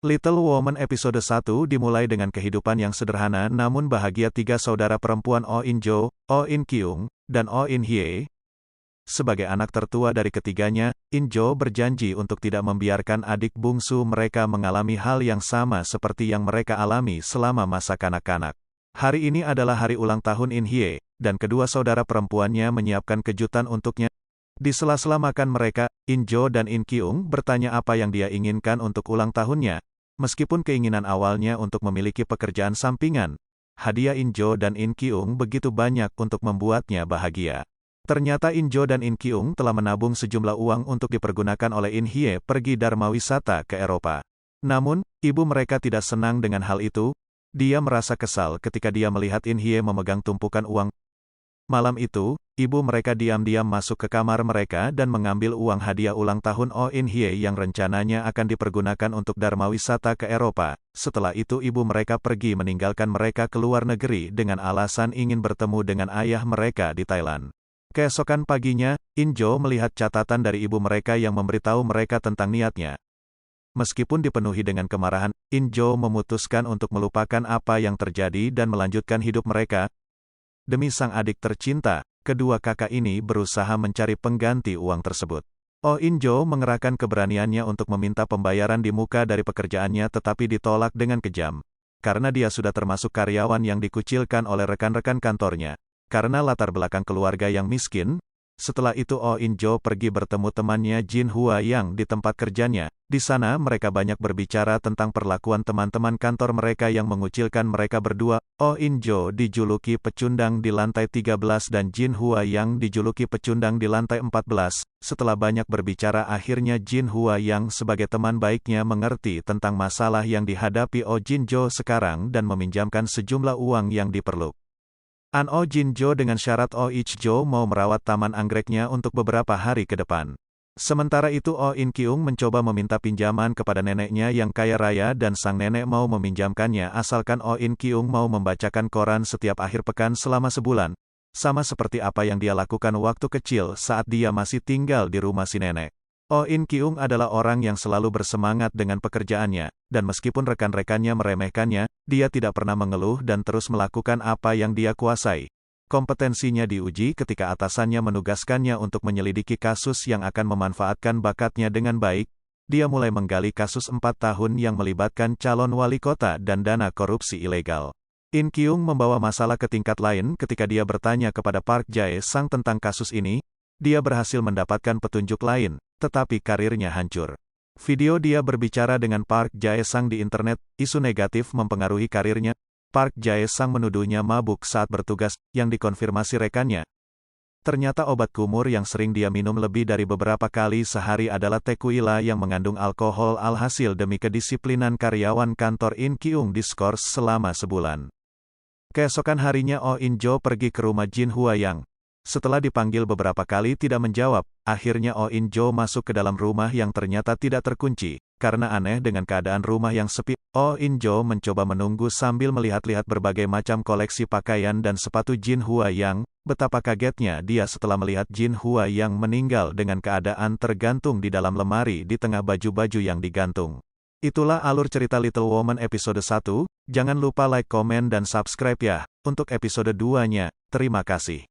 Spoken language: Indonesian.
Little Woman episode 1 dimulai dengan kehidupan yang sederhana namun bahagia tiga saudara perempuan Oh In-jo, Oh In-kyung, dan Oh In-hye. Sebagai anak tertua dari ketiganya, In-jo berjanji untuk tidak membiarkan adik bungsu mereka mengalami hal yang sama seperti yang mereka alami selama masa kanak-kanak. Hari ini adalah hari ulang tahun In-hye, dan kedua saudara perempuannya menyiapkan kejutan untuknya. Di sela-sela makan mereka, In-jo dan In-kyung bertanya apa yang dia inginkan untuk ulang tahunnya. Meskipun keinginan awalnya untuk memiliki pekerjaan sampingan, hadiah In-jo dan In-kyung begitu banyak untuk membuatnya bahagia. Ternyata In-jo dan In-kyung telah menabung sejumlah uang untuk dipergunakan oleh In-hye pergi dharma wisata ke Eropa. Namun, ibu mereka tidak senang dengan hal itu. Dia merasa kesal ketika dia melihat In-hye memegang tumpukan uang. Malam itu, ibu mereka diam-diam masuk ke kamar mereka dan mengambil uang hadiah ulang tahun Oh In-hye yang rencananya akan dipergunakan untuk dharma wisata ke Eropa. Setelah itu ibu mereka pergi meninggalkan mereka ke luar negeri dengan alasan ingin bertemu dengan ayah mereka di Thailand. Keesokan paginya, In-jo melihat catatan dari ibu mereka yang memberitahu mereka tentang niatnya. Meskipun dipenuhi dengan kemarahan, In-jo memutuskan untuk melupakan apa yang terjadi dan melanjutkan hidup mereka. Demi sang adik tercinta, kedua kakak ini berusaha mencari pengganti uang tersebut. Oh In-jo mengerahkan keberaniannya untuk meminta pembayaran di muka dari pekerjaannya tetapi ditolak dengan kejam. Karena dia sudah termasuk karyawan yang dikucilkan oleh rekan-rekan kantornya. Karena latar belakang keluarga yang miskin, setelah itu Oh In-jo pergi bertemu temannya Jin Hwa-yang di tempat kerjanya. Di sana mereka banyak berbicara tentang perlakuan teman-teman kantor mereka yang mengucilkan mereka berdua. Oh In-jo dijuluki pecundang di lantai 13 dan Jin Hwa-yang dijuluki pecundang di lantai 14. Setelah banyak berbicara akhirnya Jin Hwa-yang sebagai teman baiknya mengerti tentang masalah yang dihadapi Oh Jin-jo sekarang dan meminjamkan sejumlah uang yang diperlukan. Oh Jin-jo dengan syarat Oh Ich-jo mau merawat taman anggreknya untuk beberapa hari ke depan. Sementara itu Oh In-kyung mencoba meminta pinjaman kepada neneknya yang kaya raya dan sang nenek mau meminjamkannya asalkan Oh In-kyung mau membacakan koran setiap akhir pekan selama sebulan. Sama seperti apa yang dia lakukan waktu kecil saat dia masih tinggal di rumah si nenek. Oh In-kyung adalah orang yang selalu bersemangat dengan pekerjaannya, dan meskipun rekan-rekannya meremehkannya, dia tidak pernah mengeluh dan terus melakukan apa yang dia kuasai. Kompetensinya diuji ketika atasannya menugaskannya untuk menyelidiki kasus yang akan memanfaatkan bakatnya dengan baik. Dia mulai menggali kasus 4 tahun yang melibatkan calon wali kota dan dana korupsi ilegal. In-kyung membawa masalah ke tingkat lain ketika dia bertanya kepada Park Jae-sang tentang kasus ini. Dia berhasil mendapatkan petunjuk lain, tetapi karirnya hancur. Video dia berbicara dengan Park Jae-sang di internet, isu negatif mempengaruhi karirnya. Park Jae-sang menuduhnya mabuk saat bertugas, yang dikonfirmasi rekannya. Ternyata obat kumur yang sering dia minum lebih dari beberapa kali sehari adalah tequila yang mengandung alkohol. Alhasil demi kedisiplinan karyawan kantor In-kyung diskors selama sebulan. Keesokan harinya Oh In-jo pergi ke rumah Jin Hwa-yang. Setelah dipanggil beberapa kali tidak menjawab, akhirnya Oh In-jo masuk ke dalam rumah yang ternyata tidak terkunci. Karena aneh dengan keadaan rumah yang sepi, Oh In-jo mencoba menunggu sambil melihat-lihat berbagai macam koleksi pakaian dan sepatu Jin Hwa-yang. Betapa kagetnya dia setelah melihat Jin Hwa-yang meninggal dengan keadaan tergantung di dalam lemari di tengah baju-baju yang digantung. Itulah alur cerita Little Woman episode 1, jangan lupa like, komen dan subscribe ya. Untuk episode 2-nya, terima kasih.